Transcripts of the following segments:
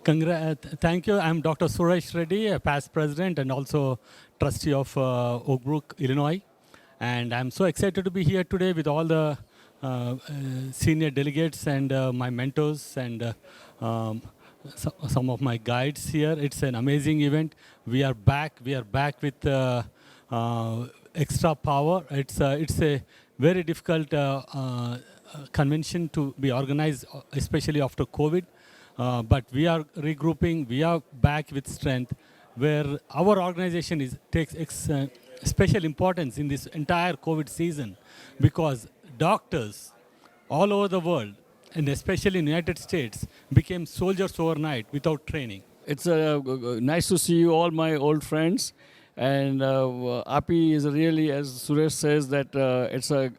Thank you. I'm Dr. Suresh Reddy, a past president and also trustee of Oak Brook, Illinois. And I'm so excited to be here today with all the senior delegates and my mentors and some of my guides here. It's an amazing event. We are back. We are back with extra power. It's a very difficult convention to be organized, especially after COVID. But we are regrouping. We are back with strength, where our organization takes special importance in this entire COVID season, because doctors all over the world, and especially in the United States, became soldiers overnight without training. It's nice to see you all, my old friends. And AAPI is really, as Suresh says, that it's a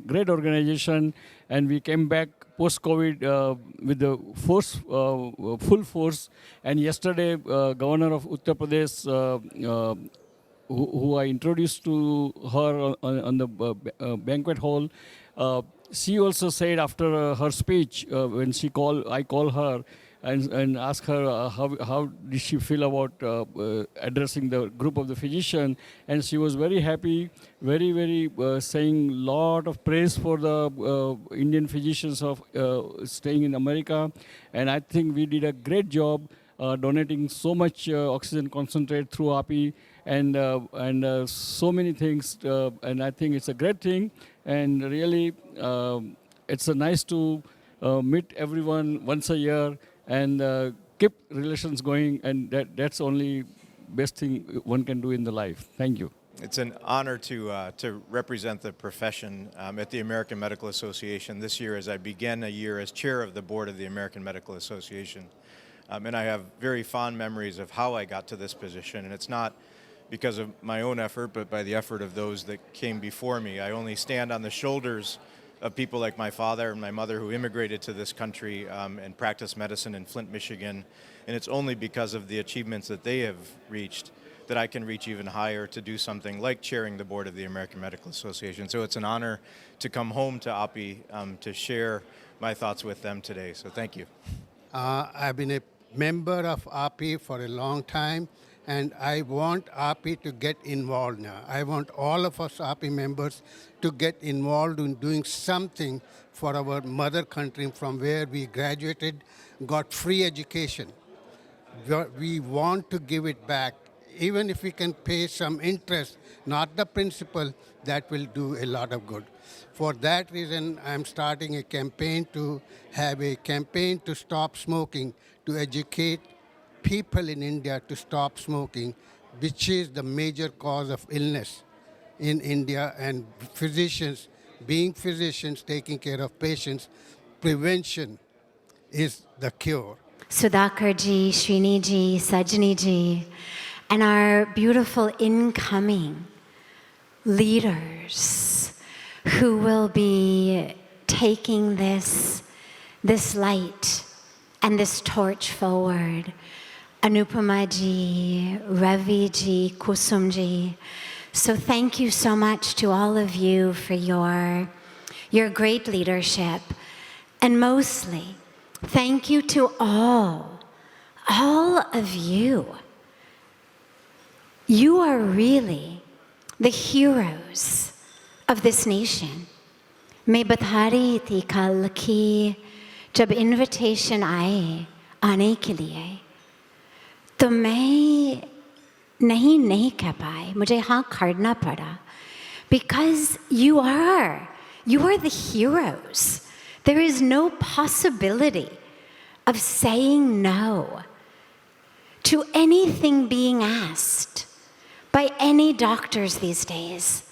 great organization, and we came back post-COVID with the full force. And yesterday, Governor of Uttar Pradesh, who I introduced to her on the banquet hall, she also said after her speech, when I call her and ask her how did she feel about addressing the group of the physician, and she was very happy, very saying a lot of praise for the Indian physicians of staying in America. And I think we did a great job donating so much oxygen concentrate through AAPI and so many things, and I think it's a great thing. And really, it's nice to meet everyone once a year and keep relations going, and that's only best thing one can do in the life. Thank you. It's an honor to represent the profession at the American Medical Association this year, as I begin a year as chair of the board of the American Medical Association. And I have very fond memories of how I got to this position, and it's not because of my own effort, but by the effort of those that came before me. I only stand on the shoulders of people like my father and my mother, who immigrated to this country and practiced medicine in Flint, Michigan. And it's only because of the achievements that they have reached that I can reach even higher to do something like chairing the board of the American Medical Association. So it's an honor to come home to AAPI to share my thoughts with them today. So thank you. I've been a member of AAPI for a long time, and I want AAPI to get involved now. I want all of us AAPI members to get involved in doing something for our mother country from where we graduated, got free education. We want to give it back. Even if we can pay some interest, not the principal, that will do a lot of good. For that reason, I'm starting a campaign to have a campaign to stop smoking, to educate people in India to stop smoking, which is the major cause of illness in India, and physicians, being physicians, taking care of patients, prevention is the cure. Sudhakarji, Sriniji, Sajniji, and our beautiful incoming leaders who will be taking this light and this torch forward. Anupamaji, Raviji, Kusumji. So thank you so much to all of you for your great leadership. And mostly, thank you to all of you. You are really the heroes of this nation. मैं बता रही थी कल कि जब invitation आए आने के लिए, तो मैं नहीं कह पाई, मुझे हाँ खड़ना पड़ा, because you are the heroes. There is no possibility of saying no to anything being asked by any doctors these days.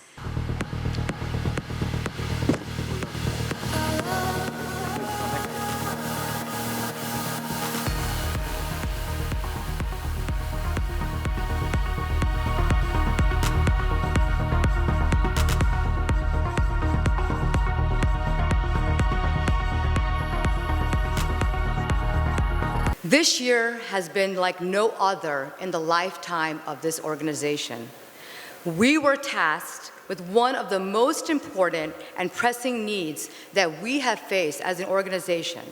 This year has been like no other in the lifetime of this organization. We were tasked with one of the most important and pressing needs that we have faced as an organization: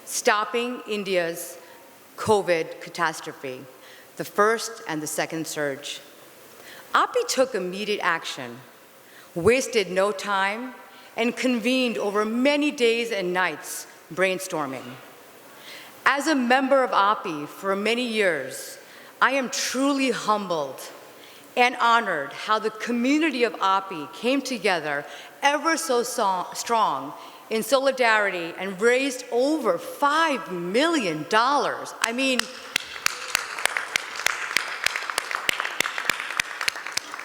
stopping India's COVID catastrophe, the first and the second surge. AAPI took immediate action, wasted no time, and convened over many days and nights brainstorming. As a member of AAPI for many years, I am truly humbled and honored how the community of AAPI came together ever so strong in solidarity and raised over $5 million. I mean,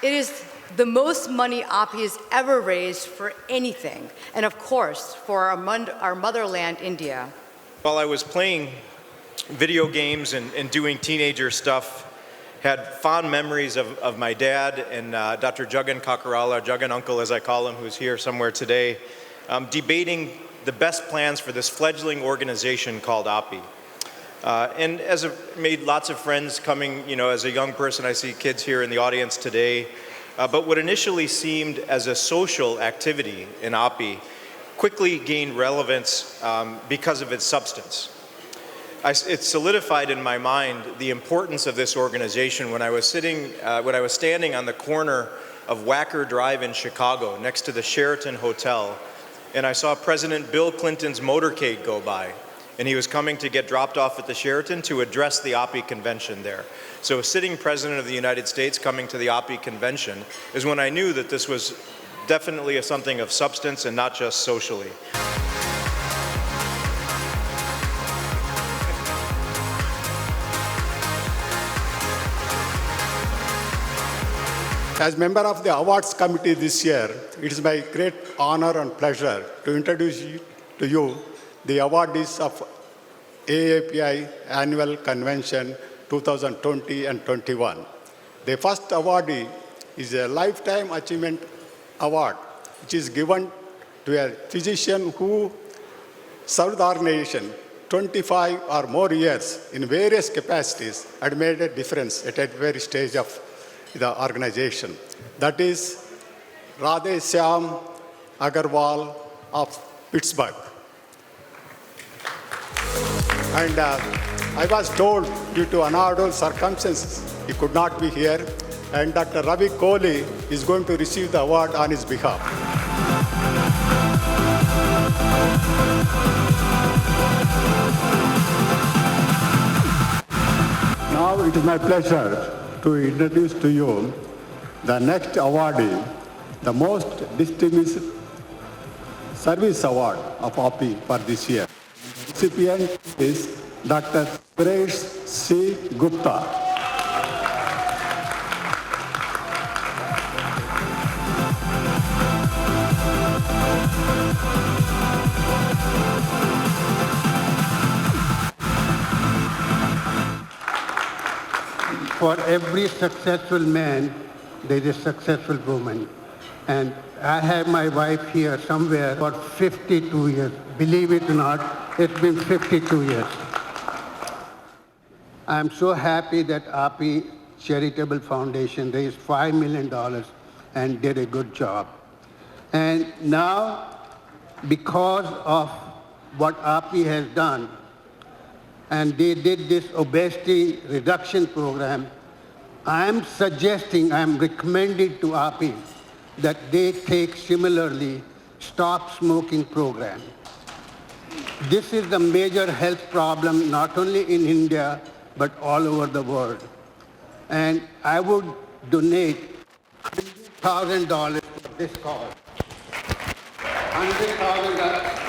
it is the most money AAPI has ever raised for anything, and of course, for our motherland, India. While I was playing video games and doing teenager stuff, had fond memories of my dad and Dr. Jagan Kakarala, Jagan Uncle as I call him, who's here somewhere today, debating the best plans for this fledgling organization called AAPI. And as I've made lots of friends coming, as a young person, I see kids here in the audience today, but what initially seemed as a social activity in AAPI quickly gained relevance because of its substance. It solidified in my mind the importance of this organization when I was standing on the corner of Wacker Drive in Chicago next to the Sheraton Hotel, and I saw President Bill Clinton's motorcade go by, and he was coming to get dropped off at the Sheraton to address the AAPI convention there. So a sitting President of the United States coming to the AAPI convention is when I knew that this was definitely something of substance and not just socially. As member of the awards committee this year, it is my great honor and pleasure to introduce to you the awardees of AAPI Annual Convention 2020 and 21. The first awardee is a Lifetime Achievement Award, which is given to a physician who served the organization 25 or more years in various capacities and made a difference at every stage of the organization. That is Radhe Shyam Agarwal of Pittsburgh. And I was told due to unordinary circumstances he could not be here, and Dr. Ravi Kohli is going to receive the award on his behalf. Now it is my pleasure to introduce to you the next awardee, the most distinguished service award of AAPI for this year. The recipient is Dr. Suresh C. Gupta. For every successful man, there is a successful woman. And I have my wife here somewhere for 52 years. Believe it or not, it's been 52 years. I'm so happy that AAPI Charitable Foundation raised $5 million and did a good job. And now, because of what AAPI has done, and they did this obesity reduction program, I'm recommending to AAPI that they take similarly stop smoking program. This is the major health problem not only in India, but all over the world. And I would donate $100,000 for this cause. $100,000,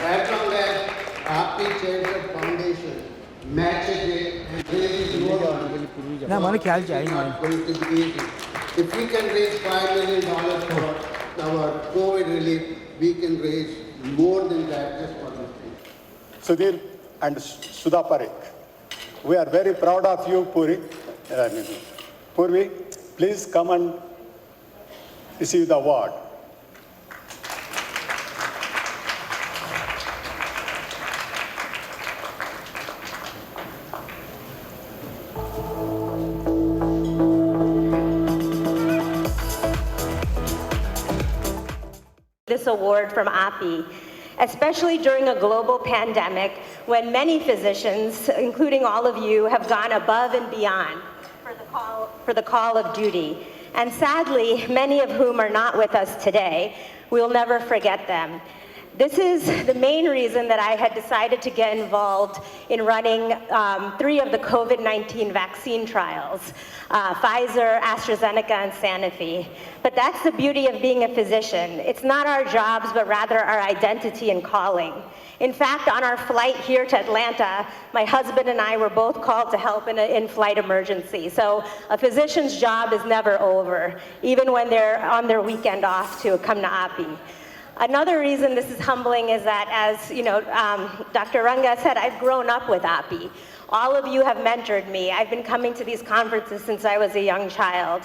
as long as AAPI Charitable Foundation matches it and raises more money. If we can raise $5 million for our COVID relief, we can raise more than that just for this thing. Sudhir and Sudhir Parikh, we are very proud of you, Purvi, please come and receive the award. This award from AAPI especially during a global pandemic when many physicians, including all of you, have gone above and beyond for the call of duty. And sadly, many of whom are not with us today. We'll never forget them. This is the main reason that I had decided to get involved in running 3 of the COVID-19 vaccine trials, Pfizer, AstraZeneca, and Sanofi. But that's the beauty of being a physician. It's not our jobs, but rather our identity and calling. In fact, on our flight here to Atlanta, my husband and I were both called to help in an in-flight emergency. So a physician's job is never over, even when they're on their weekend off to come to AAPI. Another reason this is humbling is that, as you know, Dr. Ranga said, I've grown up with AAPI. All of you have mentored me. I've been coming to these conferences since I was a young child.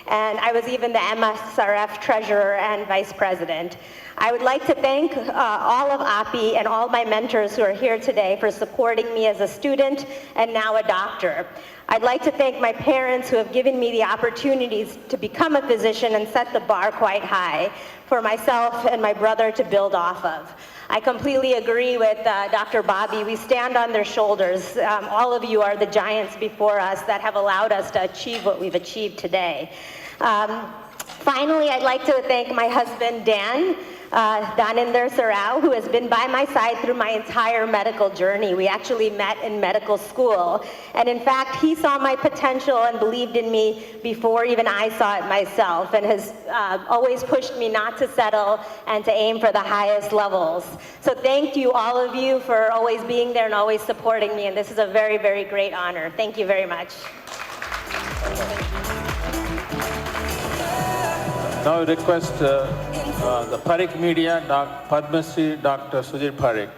And I was even the MSRF treasurer and vice president. I would like to thank all of AAPI and all my mentors who are here today for supporting me as a student and now a doctor. I'd like to thank my parents who have given me the opportunities to become a physician and set the bar quite high for myself and my brother to build off of. I completely agree with Dr. Bobby. We stand on their shoulders. All of you are the giants before us that have allowed us to achieve what we've achieved today. Finally, I'd like to thank my husband, Dan, Daninder Sarao, who has been by my side through my entire medical journey. We actually met in medical school. And in fact, he saw my potential and believed in me before even I saw it myself, and has always pushed me not to settle and to aim for the highest levels. So thank you, all of you, for always being there and always supporting me. And this is a very, very great honor. Thank you very much. Now I request the Parikh media, Padma Shri Dr. Sudhir Parikh.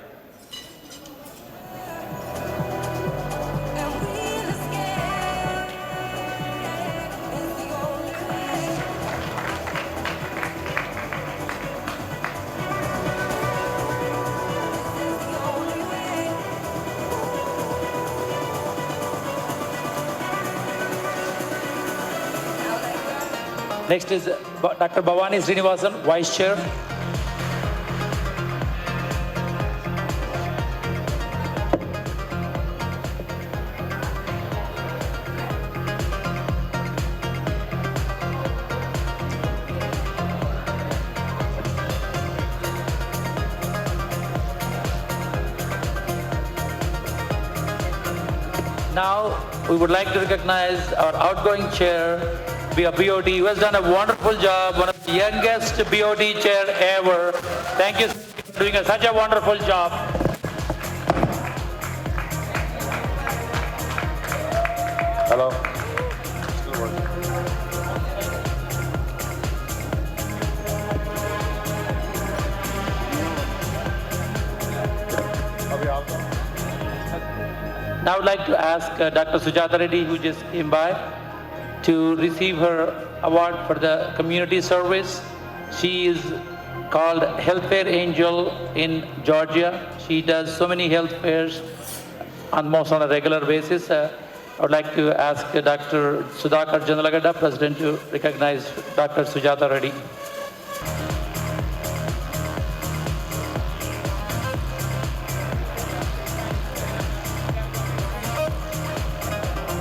Next is Dr. Bhavani Srinivasan, Vice Chair. Now, we would like to recognize our outgoing chair, BOD, who has done a wonderful job, one of the youngest BOD chair ever. Thank you for doing such a wonderful job. Hello. Now I would like to ask Dr. Sujata Reddy, who just came by, to receive her award for the community service. She is called Healthcare Angel in Georgia. She does so many health fairs almost on a regular basis. I would like to ask Dr. Sudhakar Janalagada, President, to recognize Dr. Sujata Reddy.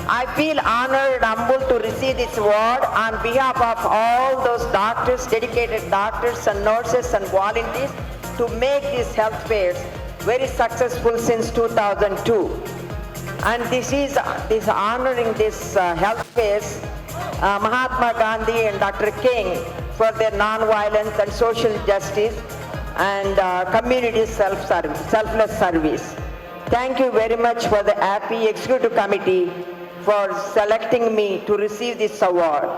I feel honored and humbled to receive this award on behalf of all those doctors, dedicated doctors and nurses and volunteers to make these health fairs very successful since 2002. And this honoring this health fairs, Mahatma Gandhi and Dr. King for their non-violence and social justice and community selfless service. Thank you very much for the AAPI Executive Committee for selecting me to receive this award.